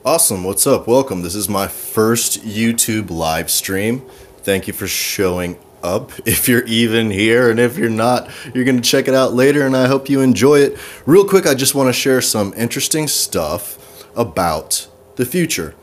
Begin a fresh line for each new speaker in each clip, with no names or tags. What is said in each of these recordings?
Awesome, what's up? Welcome. This is my first YouTube live stream. Thank you for showing up. If you're even here, and if you're not, you're going to check it out later, and I hope you enjoy it. Real quick, I just want to share some interesting stuff about the future.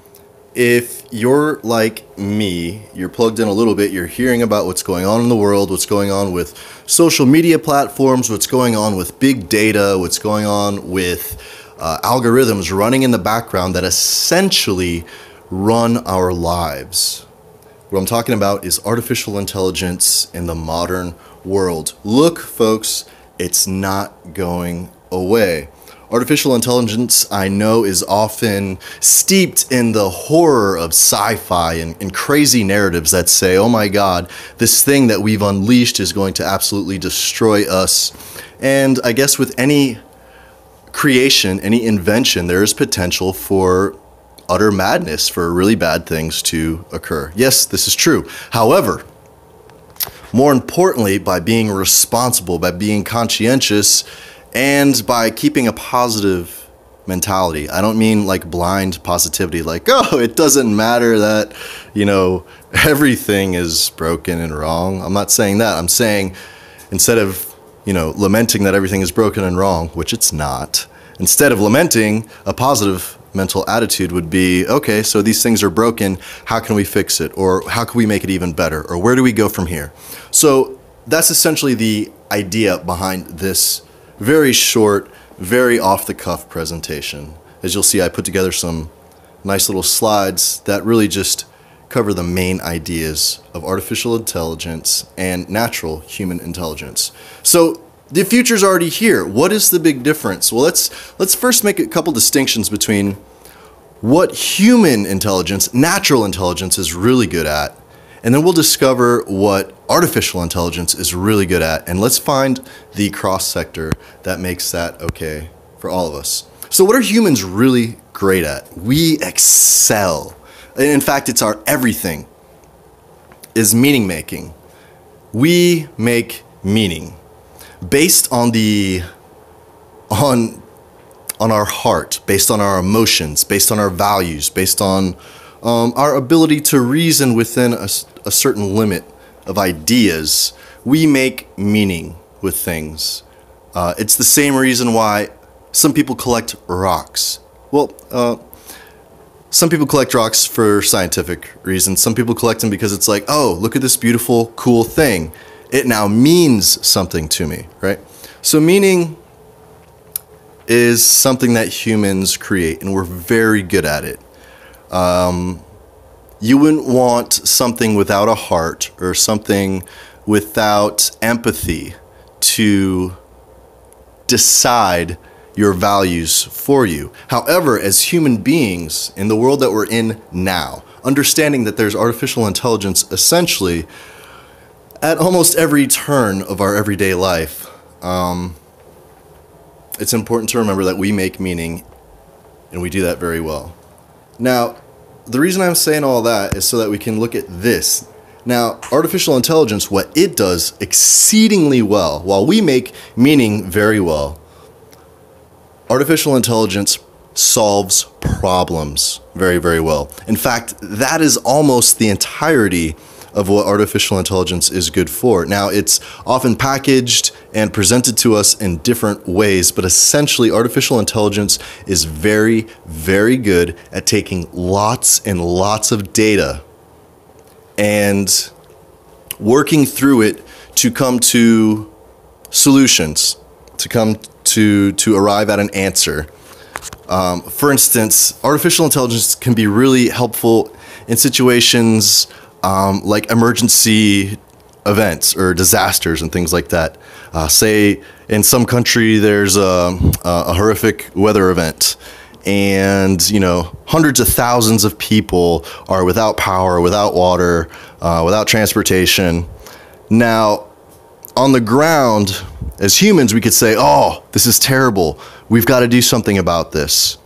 If you're like me, you're plugged in a little bit, you're hearing about what's going on in the world, what's going on with social media platforms, what's going on with big data, what's going on with algorithms running in the background that essentially run our lives. What I'm talking about is artificial intelligence in the modern world. Look, folks, it's not going away. Artificial intelligence, I know, is often steeped in the horror of sci-fi and crazy narratives that say, oh my God, this thing that we've unleashed is going to absolutely destroy us. And I guess with any creation, any invention, there is potential for utter madness, for really bad things to occur. Yes, this is true. However, more importantly, by being responsible, by being conscientious, and by keeping a positive mentality. I don't mean like blind positivity, like, oh, it doesn't matter that, everything is broken and wrong. I'm not saying that. I'm saying instead of lamenting that everything is broken and wrong, which it's not. Instead of lamenting, a positive mental attitude would be, okay, so these things are broken, how can we fix it? Or how can we make it even better? Or where do we go from here? So that's essentially the idea behind this very short, very off-the-cuff presentation. As you'll see, I put together some nice little slides that really just cover the main ideas of artificial intelligence and natural human intelligence. So the future's already here. What is the big difference? Well, let's first make a couple distinctions between what human intelligence, natural intelligence, is really good at, and then we'll discover what artificial intelligence is really good at, and let's find the cross-sector that makes that okay for all of us. So what are humans really great at? We excel. In fact, it's our everything is meaning making. We make meaning based on our heart, based on our emotions, based on our values, based on our ability to reason within a certain limit of ideas. We make meaning with things. It's the same reason why some people collect rocks. Well, some people collect rocks for scientific reasons. Some people collect them because it's like, oh, look at this beautiful, cool thing. It now means something to me, right? So meaning is something that humans create, and we're very good at it. You wouldn't want something without a heart or something without empathy to decide your values for you. However, as human beings in the world that we're in now, understanding that there's artificial intelligence essentially at almost every turn of our everyday life, it's important to remember that we make meaning, and we do that very well. Now, the reason I'm saying all that is so that we can look at this. Now, artificial intelligence, what it does exceedingly well, while we make meaning very well, artificial intelligence solves problems very, very well. In fact, that is almost the entirety of what artificial intelligence is good for. Now, it's often packaged and presented to us in different ways, but essentially artificial intelligence is very, very good at taking lots and lots of data and working through it to come to solutions, to arrive at an answer. For instance, artificial intelligence can be really helpful in situations like emergency events or disasters and things like that. Say in some country there's a horrific weather event, and hundreds of thousands of people are without power, without water, without transportation. Now, on the ground, as humans, we could say, oh, this is terrible. We've got to do something about this.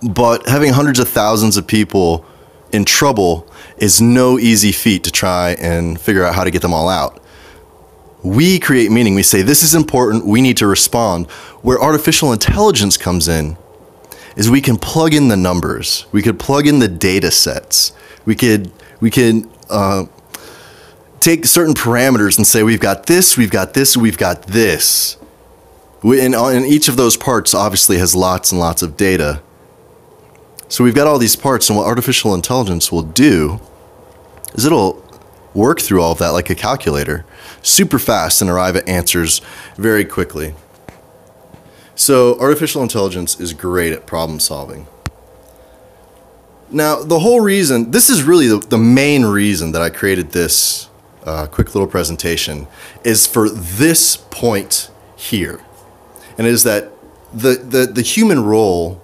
But having hundreds of thousands of people in trouble is no easy feat to try and figure out how to get them all out. We create meaning. We say, this is important. We need to respond. Where artificial intelligence comes in is we can plug in the numbers. We could plug in the data sets. We could take certain parameters and say, we've got this, we've got this, we've got this. And each of those parts obviously has lots and lots of data. So we've got all these parts, and what artificial intelligence will do is it'll work through all of that like a calculator, super fast, and arrive at answers very quickly. So artificial intelligence is great at problem solving. Now, the whole reason, this is really the main reason that I created this quick little presentation, is for this point here. And it is that the human role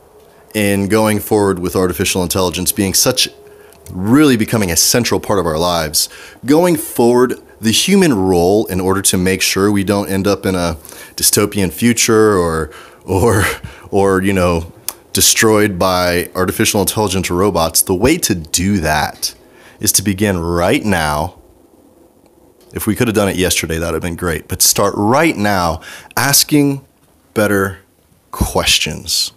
in going forward with artificial intelligence being really becoming a central part of our lives, going forward, the human role in order to make sure we don't end up in a dystopian future or you know, destroyed by artificial intelligence or robots, the way to do that is to begin right now. If we could have done it yesterday, that would have been great. But start right now asking better questions.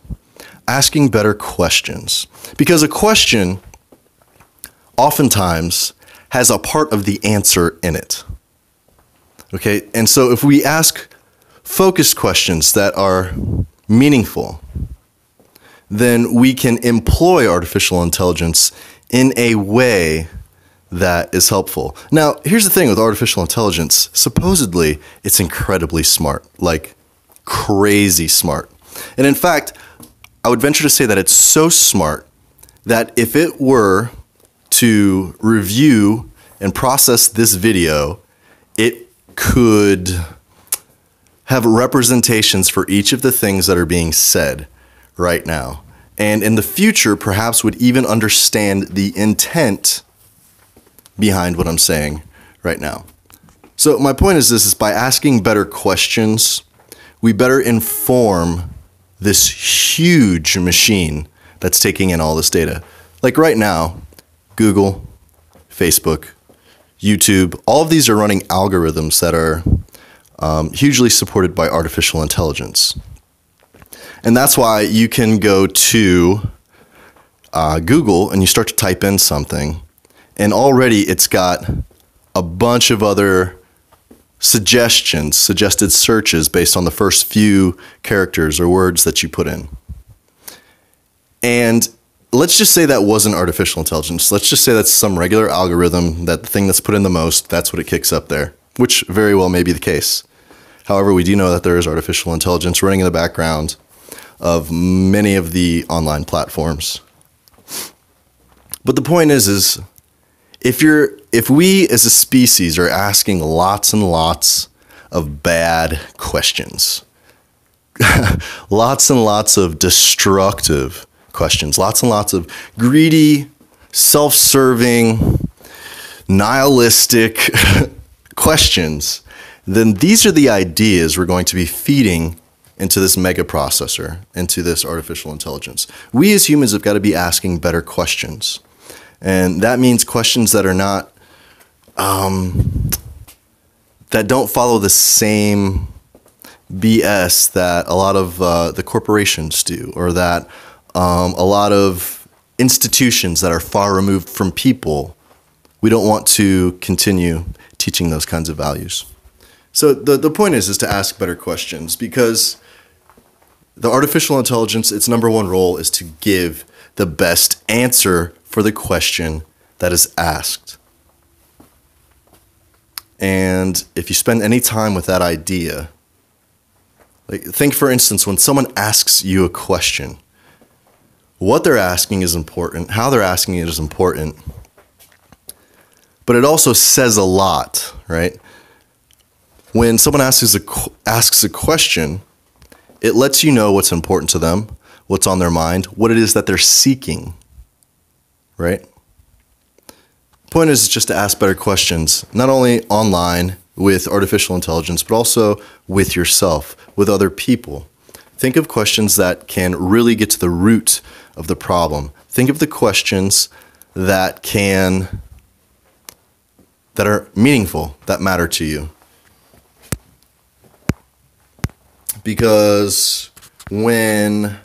Asking better questions. Because a question oftentimes has a part of the answer in it. Okay? And so if we ask focused questions that are meaningful, then we can employ artificial intelligence in a way that is helpful. Now, here's the thing with artificial intelligence. Supposedly, it's incredibly smart, like crazy smart. And in fact, I would venture to say that it's so smart that if it were to review and process this video, it could have representations for each of the things that are being said right now. And in the future, perhaps would even understand the intent behind what I'm saying right now. So my point is this, is by asking better questions, we better inform this huge machine that's taking in all this data. Like right now, Google, Facebook, YouTube, all of these are running algorithms that are hugely supported by artificial intelligence. And that's why you can go to Google and you start to type in something, and already it's got a bunch of other suggested searches based on the first few characters or words that you put in. And let's just say that wasn't artificial intelligence. Let's just say that's some regular algorithm, that the thing that's put in the most, that's what it kicks up there, which very well may be the case. However, we do know that there is artificial intelligence running in the background of many of the online platforms. But the point is if we as a species are asking lots and lots of bad questions, lots and lots of destructive questions, lots and lots of greedy, self-serving, nihilistic questions, then these are the ideas we're going to be feeding into this mega processor, into this artificial intelligence. We as humans have got to be asking better questions. And that means questions that are not, that don't follow the same BS that a lot of the corporations do, or that a lot of institutions that are far removed from people. We don't want to continue teaching those kinds of values. So the point is to ask better questions, because the artificial intelligence, its number one role is to give the best answer for the question that is asked. And if you spend any time with that idea, like think for instance, when someone asks you a question, what they're asking is important, how they're asking it is important, but it also says a lot, right? When someone asks a question, it lets you know what's important to them, what's on their mind, what it is that they're seeking, right? The point is just to ask better questions, not only online with artificial intelligence, but also with yourself, with other people. Think of questions that can really get to the root of the problem. Think of the questions that are meaningful, that matter to you. Because when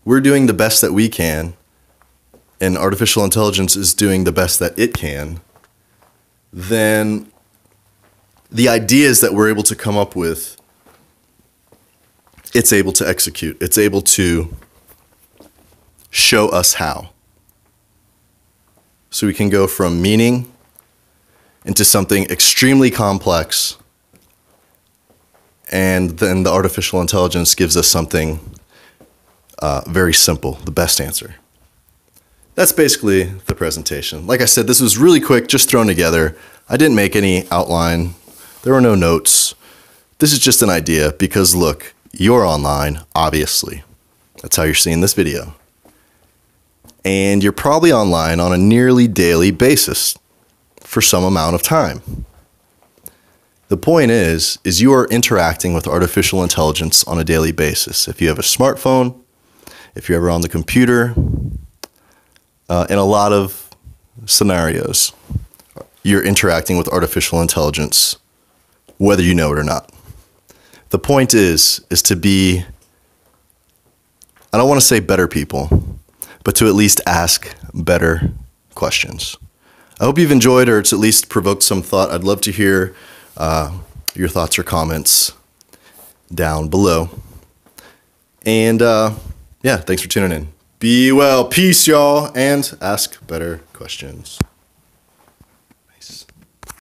we're doing the best that we can, and artificial intelligence is doing the best that it can, then the ideas that we're able to come up with, it's able to execute. It's able to show us how. So we can go from meaning into something extremely complex, and then the artificial intelligence gives us something very simple, the best answer. That's basically the presentation. Like I said, this was really quick, just thrown together. I didn't make any outline. There were no notes. This is just an idea because look, you're online, obviously. That's how you're seeing this video. And you're probably online on a nearly daily basis for some amount of time. The point is you are interacting with artificial intelligence on a daily basis. If you have a smartphone, if you're ever on the computer, in a lot of scenarios, you're interacting with artificial intelligence, whether you know it or not. The point is to be, I don't want to say better people, but to at least ask better questions. I hope you've enjoyed, or it's at least provoked some thought. I'd love to hear your thoughts or comments down below. And yeah, thanks for tuning in. Be well, peace, y'all, and ask better questions.